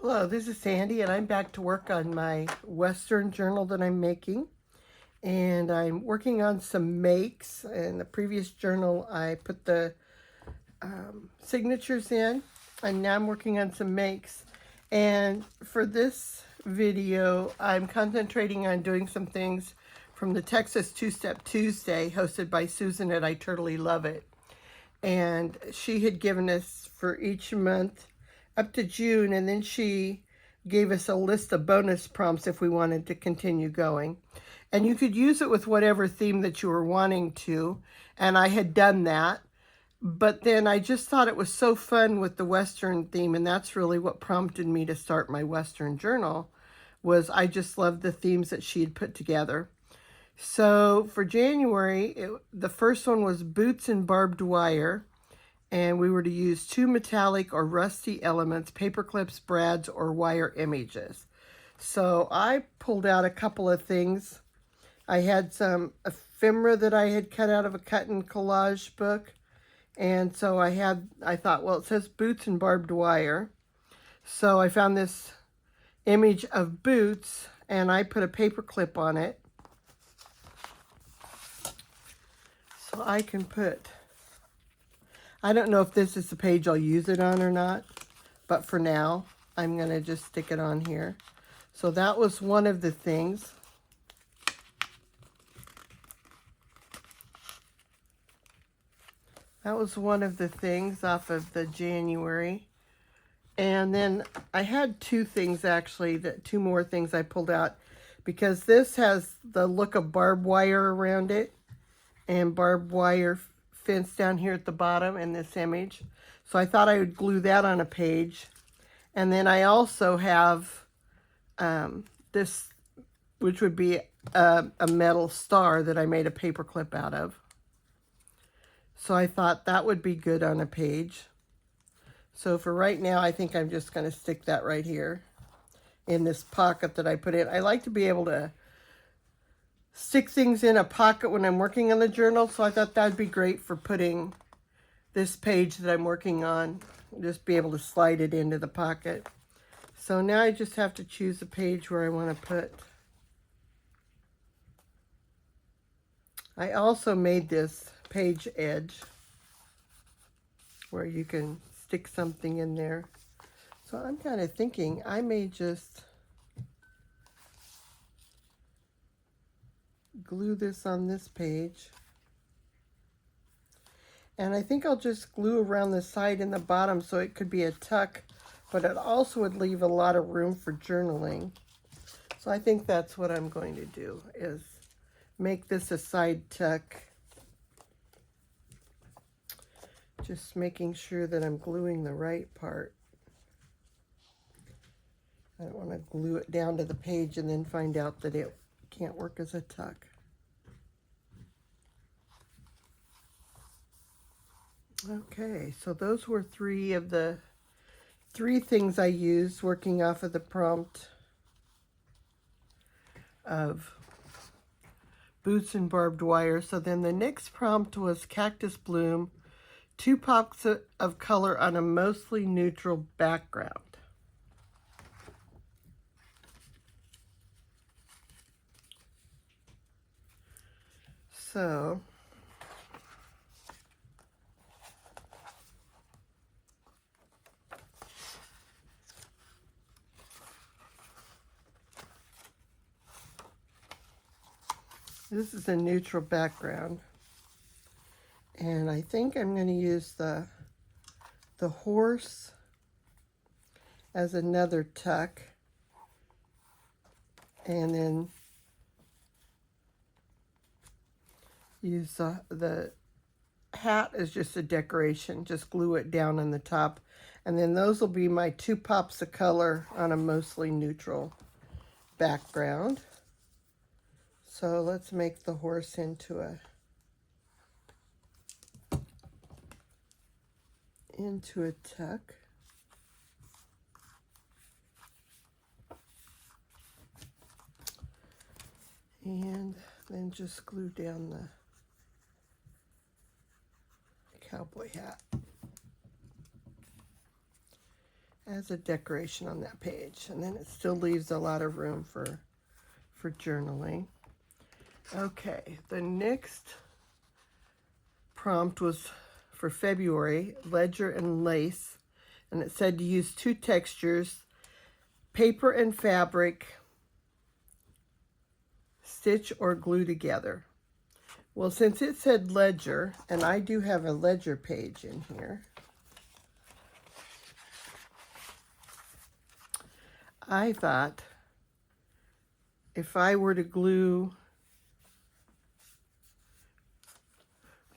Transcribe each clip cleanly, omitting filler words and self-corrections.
Hello, this is Sandy, and I'm back to work on my Western journal that I'm making. And I'm working on some makes. In the previous journal, I put the signatures in, and now I'm working on some makes. And for this video, I'm concentrating on doing some things from the Texas Two-Step Tuesday, hosted by Susan at I Totally Love It. And she had given us for each month up to June, and then she gave us a list of bonus prompts if we wanted to continue going. And you could use it with whatever theme that you were wanting to, and I had done that. But then I just thought it was so fun with the Western theme, and that's really what prompted me to start my Western journal, was I just loved the themes that she had put together. So for January, the first one was boots and barbed wire. And we were to use 2 metallic or rusty elements, paper clips, brads, or wire images. So I pulled out a couple of things. I had some ephemera that I had cut out of a cut and collage book. And so I thought, well, it says boots and barbed wire. So I found this image of boots, and I put a paper clip on it. So I can put... I don't know if this is the page I'll use it on or not, but for now, I'm going to just stick it on here. So that was one of the things. That was one of the things off of the January. And then I had 2 things actually, 2 more things I pulled out, because this has the look of barbed wire around it and barbed wire fence down here at the bottom in this image. So I thought I would glue that on a page. And then I also have this, which would be a metal star that I made a paper clip out of. So I thought that would be good on a page. So for right now, I think I'm just going to stick that right here in this pocket that I put in. I like to be able to stick things in a pocket when I'm working on the journal, so I thought that'd be great for putting this page that I'm working on, just be able to slide it into the pocket. So now I just have to choose a page where I want to put. I also made this page edge where you can stick something in there. So I'm kind of thinking I may just glue this on this page. And I think I'll just glue around the side and the bottom so it could be a tuck, but it also would leave a lot of room for journaling. So I think that's what I'm going to do, is make this a side tuck. Just making sure that I'm gluing the right part. I don't want to glue it down to the page and then find out that it can't work as a tuck. Okay, so those were 3 of the 3 things I used working off of the prompt of boots and barbed wire. So then the next prompt was cactus bloom, 2 pops of color on a mostly neutral background. So this is a neutral background, and I think I'm going to use the horse as another tuck, and then use the hat as just a decoration. Just glue it down on the top, and then those will be my 2 pops of color on a mostly neutral background. So let's make the horse into a tuck. And then just glue down the cowboy hat. as a decoration on that page. And then it still leaves a lot of room for journaling. Okay, the next prompt was for February, ledger and lace. And it said to use 2 textures, paper and fabric, stitch or glue together. Well, since it said ledger, and I do have a ledger page in here, I thought if I were to glue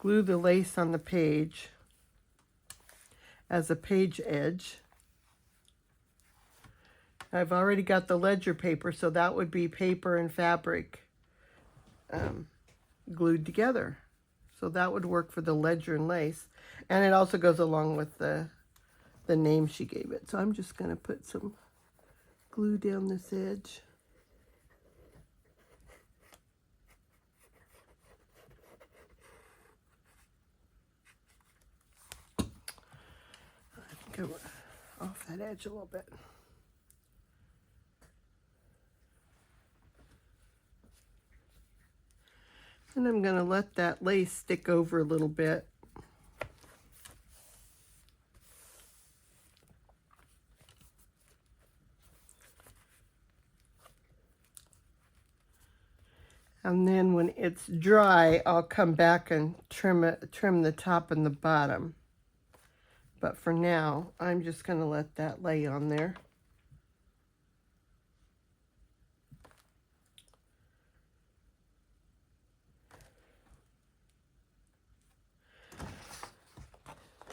the lace on the page as a page edge, I've already got the ledger paper, so that would be paper and fabric glued together. So that would work for the ledger and lace. And it also goes along with the name she gave it. So I'm just going to put some glue down this edge. I think I off that edge a little bit. And I'm going to let that lace stick over a little bit. And then when it's dry, I'll come back and trim the top and the bottom. But for now, I'm just going to let that lay on there.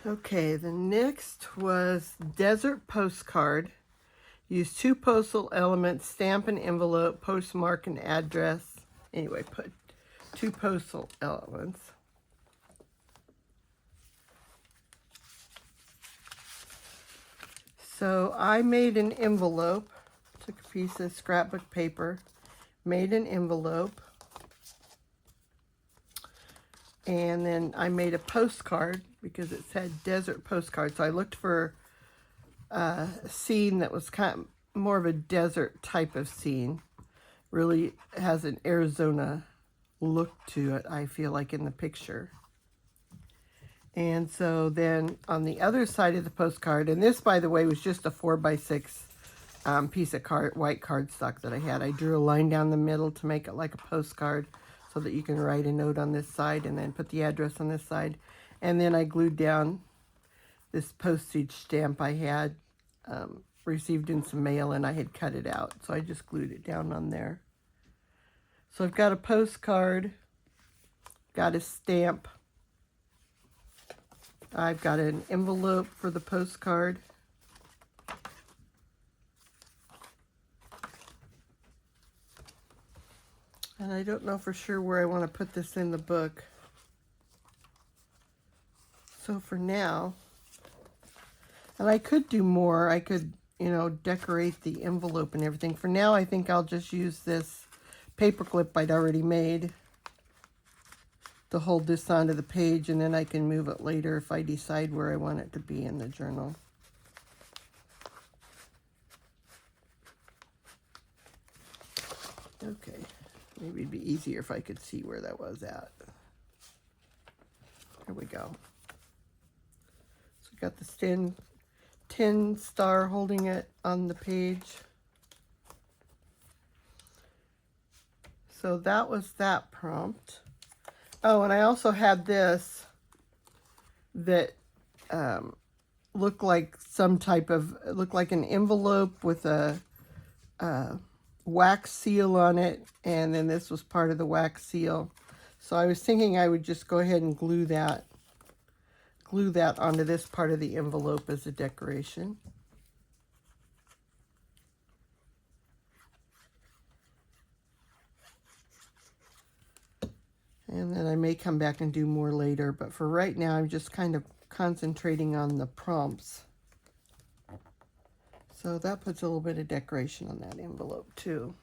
Okay, the next was desert postcard. Use 2 postal elements, stamp and envelope, postmark and address. Anyway, put 2 postal elements. So I made an envelope, took a piece of scrapbook paper, made an envelope, and then I made a postcard because it said desert postcard. So I looked for a scene that was kind of more of a desert type of scene. Really has an Arizona look to it, I feel like, in the picture. And so then on the other side of the postcard, and this, by the way, was just a 4x6 piece of white cardstock that I had. I drew a line down the middle to make it like a postcard so that you can write a note on this side and then put the address on this side. And then I glued down this postage stamp I had received in some mail, and I had cut it out. So I just glued it down on there. So I've got a postcard, got a stamp, I've got an envelope for the postcard. And I don't know for sure where I want to put this in the book. So for now, and I could do more. I could, you know, decorate the envelope and everything. For now, I think I'll just use this paper clip I'd already made to hold this onto the page, and then I can move it later if I decide where I want it to be in the journal. Okay, maybe it'd be easier if I could see where that was at. There we go. So we got the tin star holding it on the page. So that was that prompt. Oh, and I also had this that looked like some type of, it looked like an envelope with a wax seal on it, and then this was part of the wax seal. So I was thinking I would just go ahead and glue that onto this part of the envelope as a decoration. And then I may come back and do more later, but for right now, I'm just kind of concentrating on the prompts. So that puts a little bit of decoration on that envelope too.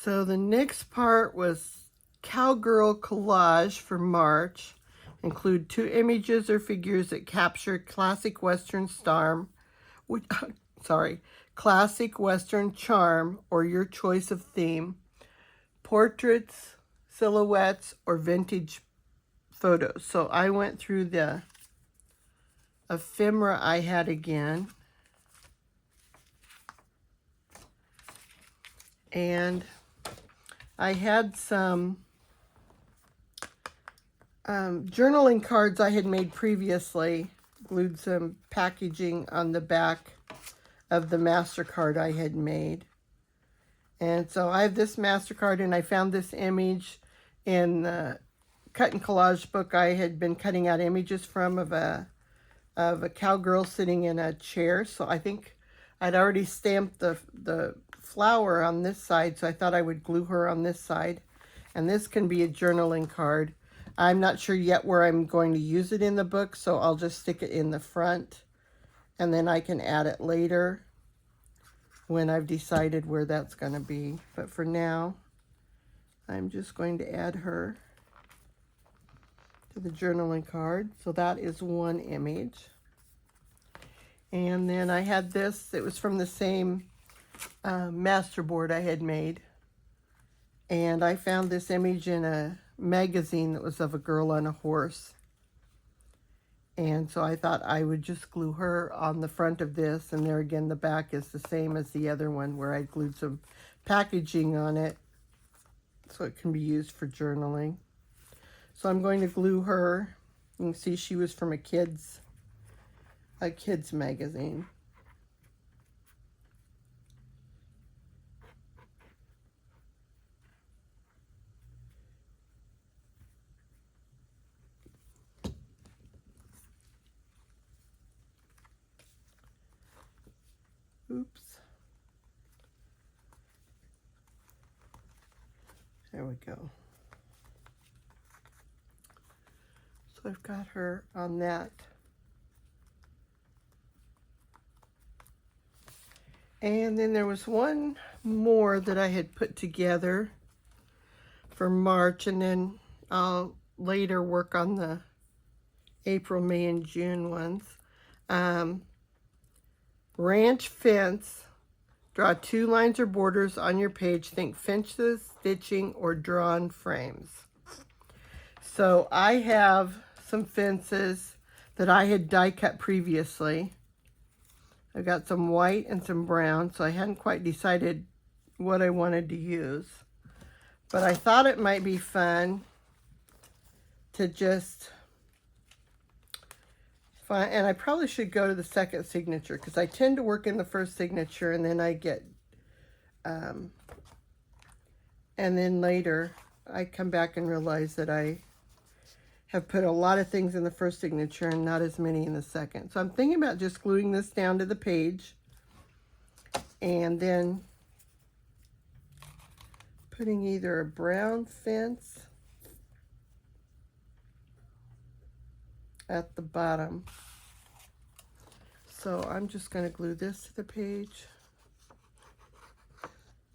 So the next part was Cowgirl Collage for March. Include 2 images or figures that capture classic Western classic Western charm or your choice of theme, portraits, silhouettes, or vintage photos. So I went through the ephemera I had again. And I had some journaling cards I had made previously, glued some packaging on the back of the MasterCard I had made. And so I have this MasterCard, and I found this image in the cut and collage book I had been cutting out images from of a cowgirl sitting in a chair. So I think I'd already stamped the flower on this side, so I thought I would glue her on this side. And this can be a journaling card. I'm not sure yet where I'm going to use it in the book, so I'll just stick it in the front, and then I can add it later when I've decided where that's going to be. But for now, I'm just going to add her to the journaling card. So that is one image. And then I had this, it was from the same masterboard I had made. And I found this image in a magazine that was of a girl on a horse. And so I thought I would just glue her on the front of this. And there again, the back is the same as the other one where I glued some packaging on it so it can be used for journaling. So I'm going to glue her. You can see she was from a kid's magazine. Oops. There we go. So I've got her on that. And then there was one more that I had put together for March, and then I'll later work on the April, May, and June ones. Ranch fence. Draw 2 lines or borders on your page. Think finches, stitching, or drawn frames. So I have some fences that I had die cut previously. I've got some white and some brown, so I hadn't quite decided what I wanted to use. But I thought it might be fun to just find, and I probably should go to the second signature because I tend to work in the first signature and then I get, and then later I come back and realize that I have put a lot of things in the first signature and not as many in the second. So I'm thinking about just gluing this down to the page and then putting either a brown fence at the bottom. So I'm just going to glue this to the page.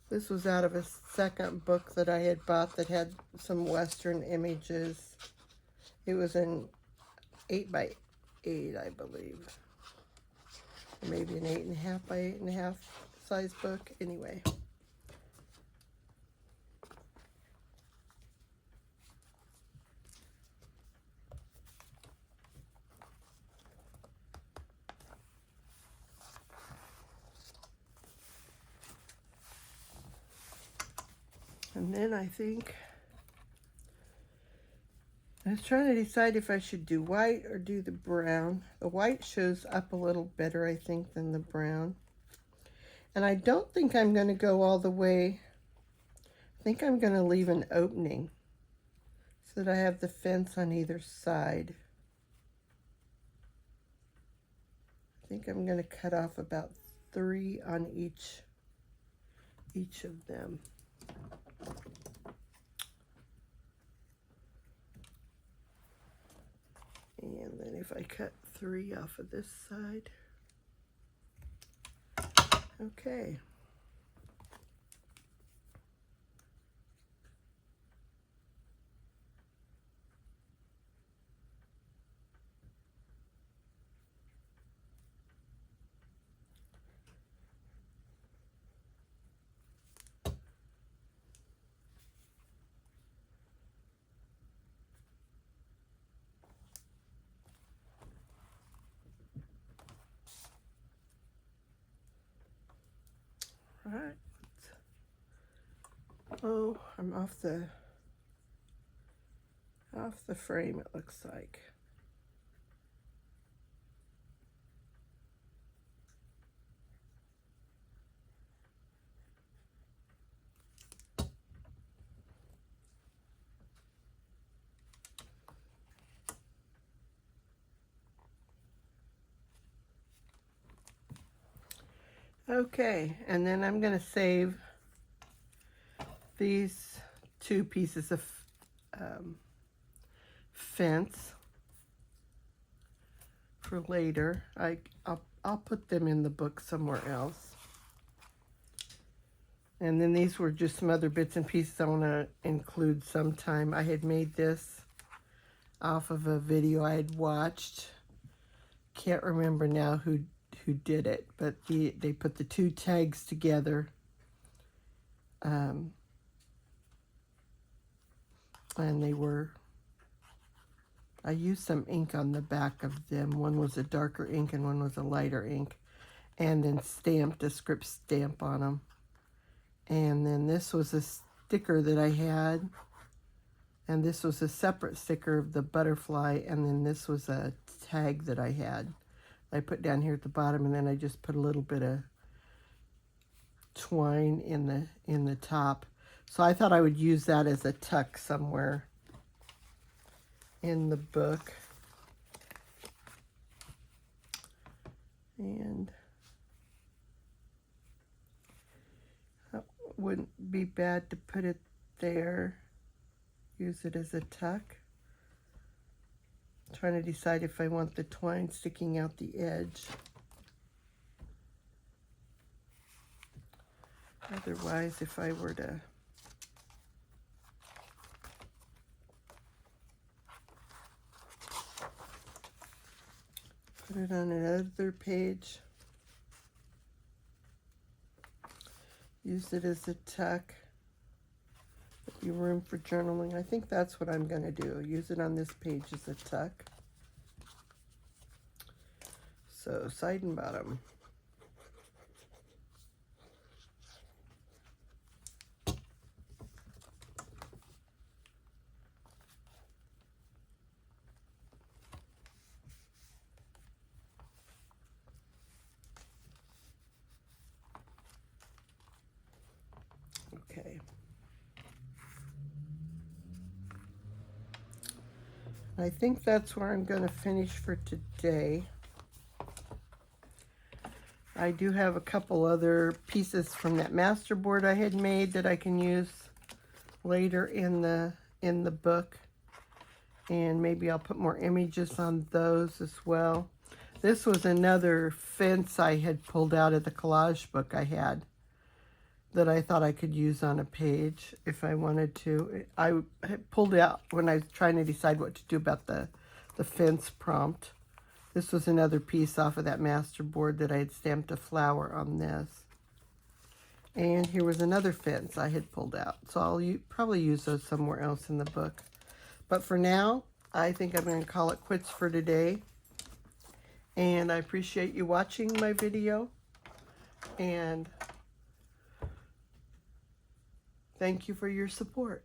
This was out of a second book that I had bought that had some Western images. It was an 8x8, I believe. Or maybe an 8.5 by 8.5 size book. Anyway. And then I think I was trying to decide if I should do white or do the brown. The white shows up a little better, I think, than the brown. And I don't think I'm going to go all the way. I think I'm going to leave an opening so that I have the fence on either side. I think I'm going to cut off about 3 on each of them. And then if I cut 3 off of this side. Okay. All right. Oh, I'm off the frame, it looks like. Okay, and then I'm going to save these two pieces of fence for later. I'll put them in the book somewhere else. And then these were just some other bits and pieces I want to include sometime. I had made this off of a video I had watched. Can't remember now who did it, but they put the two tags together. And they were, I used some ink on the back of them. One was a darker ink and one was a lighter ink. And then stamped a script stamp on them. And then this was a sticker that I had. And this was a separate sticker of the butterfly. And then this was a tag that I had. I put down here at the bottom, and then I just put a little bit of twine in the top. So I thought I would use that as a tuck somewhere in the book. And that wouldn't be bad to put it there. Use it as a tuck. Trying to decide if I want the twine sticking out the edge. Otherwise, if I were to put it on another page, use it as a tuck, give you room for journaling. I think that's what I'm going to do. Use it on this page as a tuck. So side and bottom. Okay. I think that's where I'm going to finish for today. I do have a couple other pieces from that master board I had made that I can use later in the book. And maybe I'll put more images on those as well. This was another fence I had pulled out of the collage book I had that I thought I could use on a page if I wanted to. I had pulled it out when I was trying to decide what to do about the fence prompt. This was another piece off of that master board that I had stamped a flower on this. And here was another fence I had pulled out. So I'll probably use those somewhere else in the book. But for now, I think I'm going to call it quits for today. And I appreciate you watching my video. And thank you for your support.